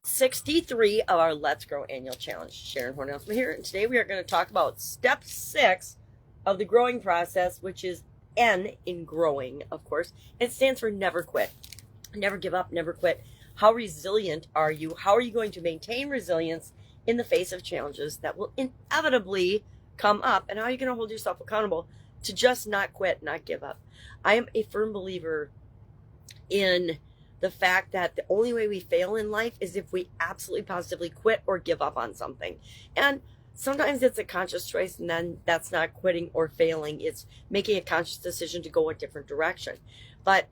63 of our Let's Grow annual challenge. Sharon Horne-Ellstrom here, and today we are going to talk about step 6 of the growing process, which is N in growing, of course. It stands for never quit. Never give up, never quit. How resilient are you? How are you going to maintain resilience in the face of challenges that will inevitably come up? And how are you going to hold yourself accountable to just not quit, not give up? I am a firm believer in the fact that the only way we fail in life is if we absolutely positively quit or give up on something. And sometimes it's a conscious choice, and then that's not quitting or failing. It's making a conscious decision to go a different direction. But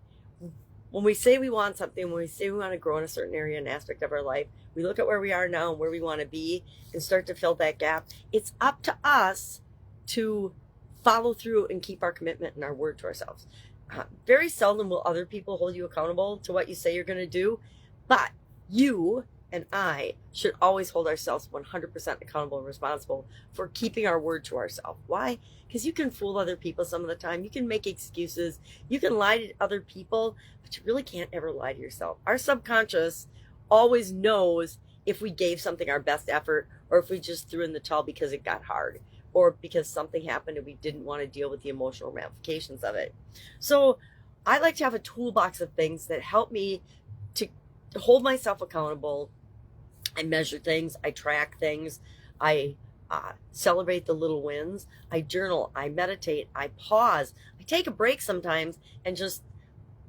when we say we want something, when we say we want to grow in a certain area and aspect of our life, we look at where we are now and where we want to be and start to fill that gap. It's up to us to follow through and keep our commitment and our word to ourselves. Very seldom will other people hold you accountable to what you say you're going to do, but you and I should always hold ourselves 100% accountable and responsible for keeping our word to ourselves. Why? Because you can fool other people some of the time. You can make excuses. You can lie to other people, but you really can't ever lie to yourself. Our subconscious always knows if we gave something our best effort or if we just threw in the towel because it got hard, or because something happened and we didn't want to deal with the emotional ramifications of it. So I like to have a toolbox of things that help me to hold myself accountable. I measure things, I track things, I celebrate the little wins, I journal, I meditate, I pause, I take a break sometimes and just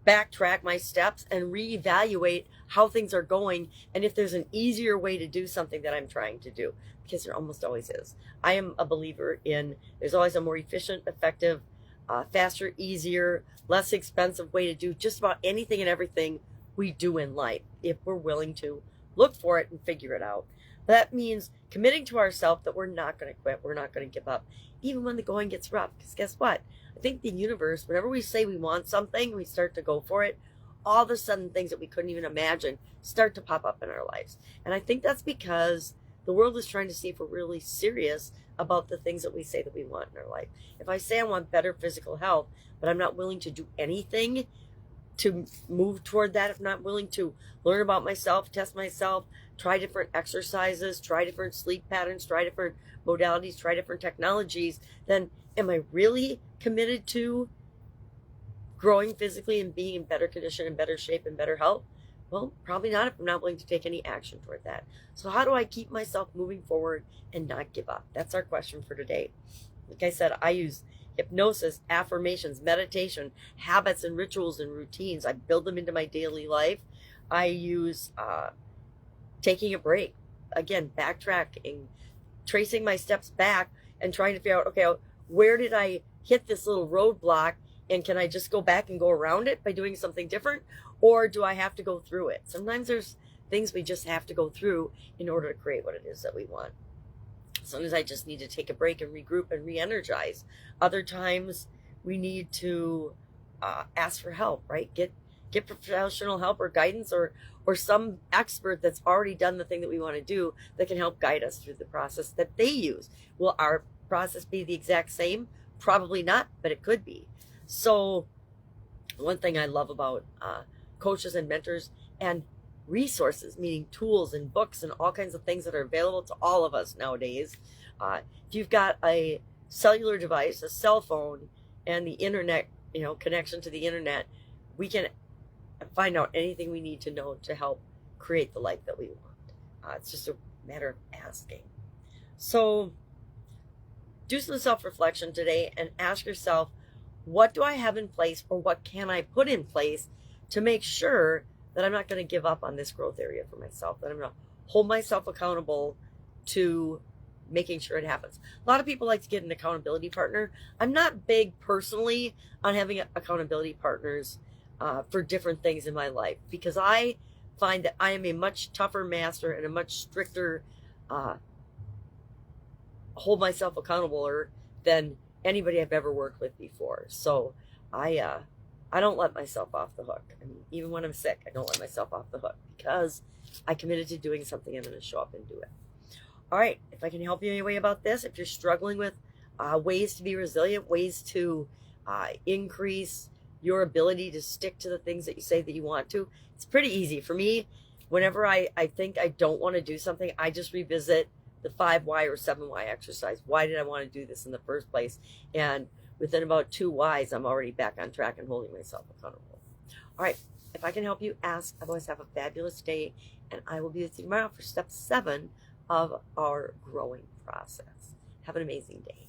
backtrack my steps and reevaluate how things are going and if there's an easier way to do something that I'm trying to do, because there almost always is. I am a believer in there's always a more efficient, effective, faster, easier, less expensive way to do just about anything and everything we do in life if we're willing to look for it and figure it out. That means committing to ourselves that we're not going to quit, we're not going to give up, even when the going gets rough. Because guess what? I think the universe, whenever we say we want something, we start to go for it, all of a sudden things that we couldn't even imagine start to pop up in our lives. And I think that's because the world is trying to see if we're really serious about the things that we say that we want in our life. If I say I want better physical health, but I'm not willing to do anything to move toward that, if I'm not willing to learn about myself, test myself, try different exercises, try different sleep patterns, try different modalities, try different technologies, then am I really committed to growing physically and being in better condition and better shape and better health? Well, probably not if I'm not willing to take any action toward that. So how do I keep myself moving forward and not give up? That's our question for today. Like I said, I use hypnosis, affirmations, meditation, habits and rituals and routines. I build them into my daily life. I use taking a break, again, backtracking, tracing my steps back and trying to figure out, okay, where did I hit this little roadblock, and can I just go back and go around it by doing something different, or do I have to go through it? Sometimes there's things we just have to go through in order to create what it is that we want. Sometimes I just need to take a break and regroup and re-energize. Other times we need to ask for help, right? Get professional help or guidance, or some expert that's already done the thing that we want to do that can help guide us through the process that they use. Will our process be the exact same? Probably not, but it could be. So one thing I love about coaches and mentors and resources, meaning tools and books and all kinds of things that are available to all of us nowadays. If you've got a cellular device, a cell phone, and the internet, connection to the internet, we can find out anything we need to know to help create the life that we want. It's just a matter of asking. So do some self-reflection today and ask yourself, what do I have in place, or what can I put in place to make sure that I'm not going to give up on this growth area for myself, that I'm going to hold myself accountable to making sure it happens. A lot of people like to get an accountability partner. I'm not big personally on having accountability partners for different things in my life, because I find that I am a much tougher master and a much stricter hold myself accountable than anybody I've ever worked with before. So I don't let myself off the hook. I mean, even when I'm sick, I don't let myself off the hook, because I committed to doing something. I'm going to show up and do it. All right. If I can help you anyway about this, if you're struggling with ways to be resilient, ways to increase your ability to stick to the things that you say that you want to, it's pretty easy. For me, Whenever I think I don't want to do something, I just revisit the 5Y or 7Y exercise. Why did I want to do this in the first place? And within about 2 Ys, I'm already back on track and holding myself accountable. All right, if I can help you, ask. Otherwise, have a fabulous day, and I will be with you tomorrow for step 7 of our growing process. Have an amazing day.